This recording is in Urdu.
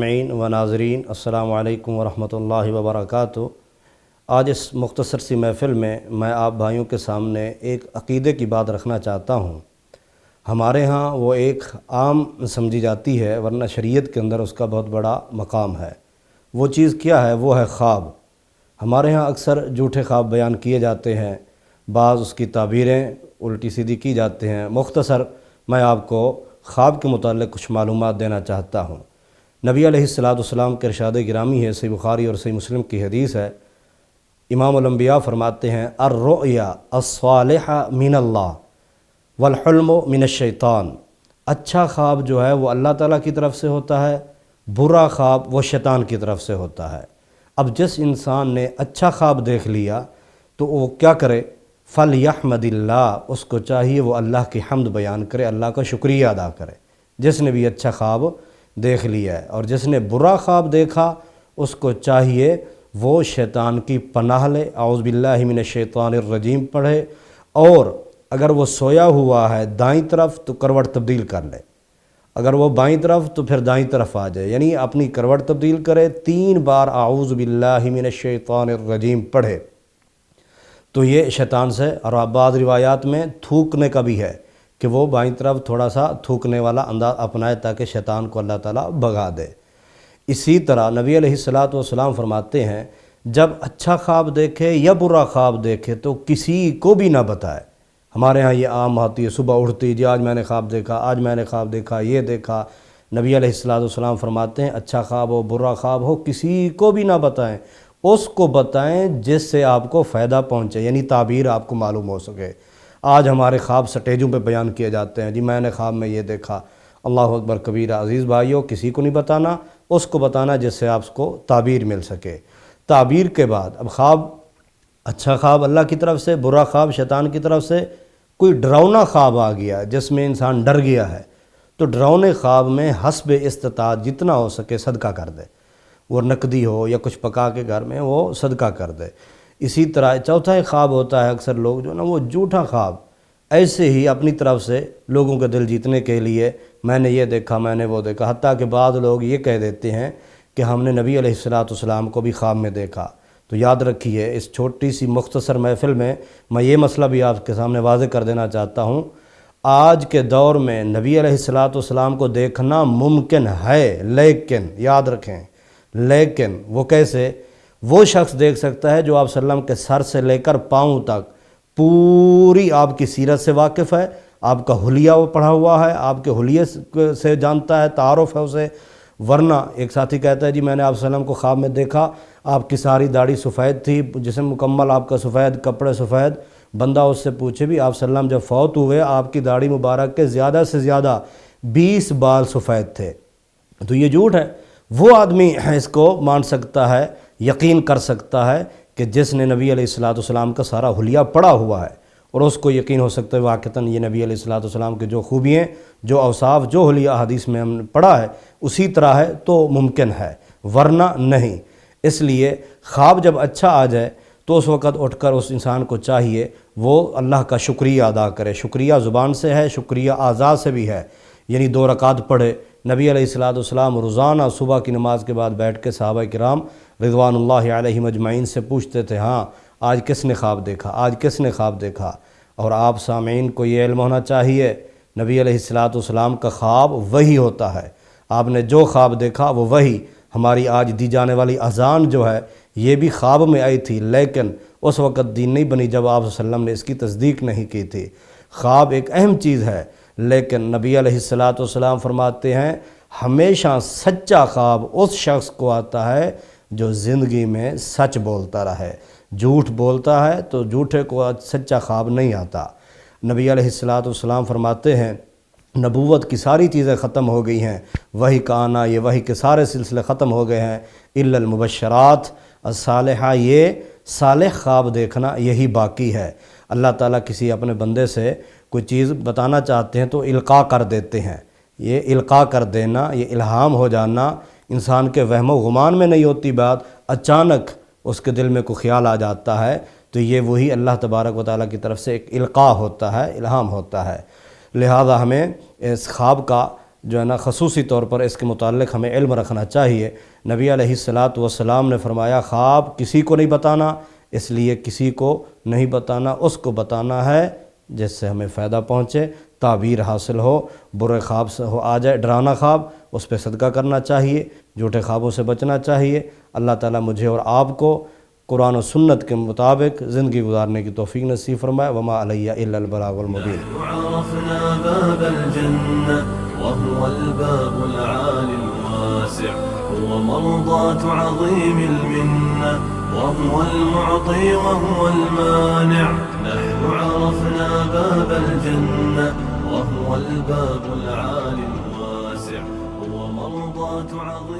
سامعین و ناظرین السلام علیکم ورحمۃ اللہ وبرکاتہ۔ آج اس مختصر سی محفل میں آپ بھائیوں کے سامنے ایک عقیدے کی بات رکھنا چاہتا ہوں۔ ہمارے ہاں وہ ایک عام سمجھی جاتی ہے، ورنہ شریعت کے اندر اس کا بہت بڑا مقام ہے۔ وہ چیز کیا ہے؟ وہ ہے خواب۔ ہمارے ہاں اکثر جھوٹے خواب بیان کیے جاتے ہیں، بعض اس کی تعبیریں الٹی سیدھی کی جاتے ہیں۔ مختصر میں آپ کو خواب کے متعلق کچھ معلومات دینا چاہتا ہوں۔ نبی علیہ السلام کے ارشاد گرامی ہے، صحیح بخاری اور صحیح مسلم کی حدیث ہے۔ امام الانبیاء فرماتے ہیں الرؤیا الصالحہ من اللہ والحلم من الشیطان۔ اچھا خواب جو ہے وہ اللہ تعالیٰ کی طرف سے ہوتا ہے، برا خواب وہ شیطان کی طرف سے ہوتا ہے۔ اب جس انسان نے اچھا خواب دیکھ لیا تو وہ کیا کرے؟ فَلْيَحْمَدِ اللَّهِ، اس کو چاہیے وہ اللہ کی حمد بیان کرے، اللہ کا شکریہ ادا کرے۔ جس نے بھی اچھا خواب دیکھ لیا ہے، اور جس نے برا خواب دیکھا اس کو چاہیے وہ شیطان کی پناہ لے، اعوذ باللہ من الشیطان الرجیم پڑھے، اور اگر وہ سویا ہوا ہے دائیں طرف تو کروٹ تبدیل کر لے، اگر وہ بائیں طرف تو پھر دائیں طرف آ جائے، یعنی اپنی کروٹ تبدیل کرے، 3 بار اعوذ باللہ من الشیطان الرجیم پڑھے تو یہ شیطان سے۔ اور بعض روایات میں تھوکنے کا بھی ہے کہ وہ بائیں طرف تھوڑا سا تھوکنے والا انداز اپنائے تاکہ شیطان کو اللہ تعالیٰ بھگا دے۔ اسی طرح نبی علیہ السلام فرماتے ہیں جب اچھا خواب دیکھے یا برا خواب دیکھے تو کسی کو بھی نہ بتائے۔ ہمارے ہاں یہ عام ہوتی ہے، صبح اٹھتی جی آج میں نے خواب دیکھا، آج میں نے خواب دیکھا، یہ دیکھا۔ نبی علیہ السلام فرماتے ہیں اچھا خواب ہو برا خواب ہو کسی کو بھی نہ بتائیں، اس کو بتائیں جس سے آپ کو فائدہ پہنچے، یعنی تعبیر آپ کو معلوم ہو سکے۔ آج ہمارے خواب سٹیجوں پہ بیان کیے جاتے ہیں، جی میں نے خواب میں یہ دیکھا۔ اللہ اکبر کبیرہ۔ عزیز بھائیوں، کسی کو نہیں بتانا، اس کو بتانا جس سے آپ کو تعبیر مل سکے۔ تعبیر کے بعد اب خواب، اچھا خواب اللہ کی طرف سے، برا خواب شیطان کی طرف سے۔ کوئی ڈراؤنا خواب آ گیا جس میں انسان ڈر گیا ہے تو ڈراؤنے خواب میں حسب استطاعت جتنا ہو سکے صدقہ کر دے، وہ نقدی ہو یا کچھ پکا کے گھر میں وہ صدقہ کر دے۔ اسی طرح چوتھا ایک خواب ہوتا ہے، اکثر لوگ جو نا وہ جھوٹا خواب ایسے ہی اپنی طرف سے لوگوں کے دل جیتنے کے لیے میں نے یہ دیکھا، میں نے وہ دیکھا، حتیٰ کہ بعض لوگ یہ کہہ دیتے ہیں کہ ہم نے نبی علیہ السلام کو بھی خواب میں دیکھا۔ تو یاد رکھیے اس چھوٹی سی مختصر محفل میں یہ مسئلہ بھی آپ کے سامنے واضح کر دینا چاہتا ہوں۔ آج کے دور میں نبی علیہ السلام کو دیکھنا ممکن ہے، لیکن یاد رکھیں، لیکن وہ کیسے؟ وہ شخص دیکھ سکتا ہے جو آپ صلی اللہ علیہ وسلم کے سر سے لے کر پاؤں تک پوری آپ کی سیرت سے واقف ہے، آپ کا حلیہ وہ پڑھا ہوا ہے، آپ کے حلیے سے جانتا ہے، تعارف ہے اسے۔ ورنہ ایک ساتھی کہتا ہے جی میں نے آپ صلی اللہ علیہ وسلم کو خواب میں دیکھا، آپ کی ساری داڑھی سفید تھی، جسم مکمل آپ کا سفید، کپڑے سفید۔ بندہ اس سے پوچھے بھی آپ صلی اللہ علیہ وسلم جب فوت ہوئے آپ کی داڑھی مبارک کے زیادہ سے زیادہ 20 بال سفید تھے، تو یہ جھوٹ ہے۔ وہ آدمی اس کو مان سکتا ہے، یقین کر سکتا ہے کہ جس نے نبی علیہ السلام کا سارا حلیہ پڑھا ہوا ہے، اور اس کو یقین ہو سکتا ہے واقعتاً یہ نبی علیہ السلام کے جو خوبیاں، جو اوصاف، جو حلیہ حدیث میں ہم نے پڑھا ہے اسی طرح ہے تو ممکن ہے، ورنہ نہیں۔ اس لیے خواب جب اچھا آ جائے تو اس وقت اٹھ کر اس انسان کو چاہیے وہ اللہ کا شکریہ ادا کرے۔ شکریہ زبان سے ہے، شکریہ اعضاء سے بھی ہے، یعنی 2 رکعت پڑھے۔ نبی علیہ السلام روزانہ صبح کی نماز کے بعد بیٹھ کے صحابہ کرام رضوان اللہ علیہم اجمعین سے پوچھتے تھے ہاں آج کس نے خواب دیکھا، آج کس نے خواب دیکھا۔ اور آپ سامعین کو یہ علم ہونا چاہیے نبی علیہ السلام کا خواب وحی ہوتا ہے۔ آپ نے جو خواب دیکھا وہ وحی۔ ہماری آج دی جانے والی اذان جو ہے یہ بھی خواب میں آئی تھی، لیکن اس وقت دین نہیں بنی جب آپ صلی اللہ علیہ وسلم نے اس کی تصدیق نہیں کی تھی۔ خواب ایک اہم چیز ہے، لیکن نبی علیہ السلام فرماتے ہیں ہمیشہ سچا خواب اس شخص کو آتا ہے جو زندگی میں سچ بولتا رہے۔ جھوٹ بولتا ہے تو جھوٹے کو سچا خواب نہیں آتا۔ نبی علیہ السلام فرماتے ہیں نبوت کی ساری چیزیں ختم ہو گئی ہیں، وحی کا آنا، یہ وحی کے سارے سلسلے ختم ہو گئے ہیں، الا المبشرات الصالحہ، یہ صالح خواب دیکھنا یہی باقی ہے۔ اللہ تعالیٰ کسی اپنے بندے سے کوئی چیز بتانا چاہتے ہیں تو القاء کر دیتے ہیں۔ یہ القاء کر دینا، یہ الہام ہو جانا، انسان کے وہم و گمان میں نہیں ہوتی بات، اچانک اس کے دل میں کوئی خیال آ جاتا ہے تو یہ وہی اللہ تبارک و تعالیٰ کی طرف سے ایک القاء ہوتا ہے، الہام ہوتا ہے۔ لہذا ہمیں اس خواب کا جو ہے نا خصوصی طور پر اس کے متعلق ہمیں علم رکھنا چاہیے۔ نبی علیہ الصلاۃ والسلام نے فرمایا خواب کسی کو نہیں بتانا، اس لیے کسی کو نہیں بتانا، اس کو بتانا ہے جس سے ہمیں فائدہ پہنچے، تعبیر حاصل ہو، برے خواب سے آ جائے ڈرانا خواب، اس پہ صدقہ کرنا چاہیے، جھوٹے خوابوں سے بچنا چاہیے۔ اللہ تعالیٰ مجھے اور آپ کو قرآن و سنت کے مطابق زندگی گزارنے کی توفیق نصیب فرمائے۔ وما علی الا البلاغ المبین۔ عرفنا باب الجنة وهو الباب العالي الواسع، هو مرضاة عظيم المنة وهو المعطي وهو المانع. نحن عرفنا باب الجنة وهو الباب العالي الواسع، هو مرضاة عظيم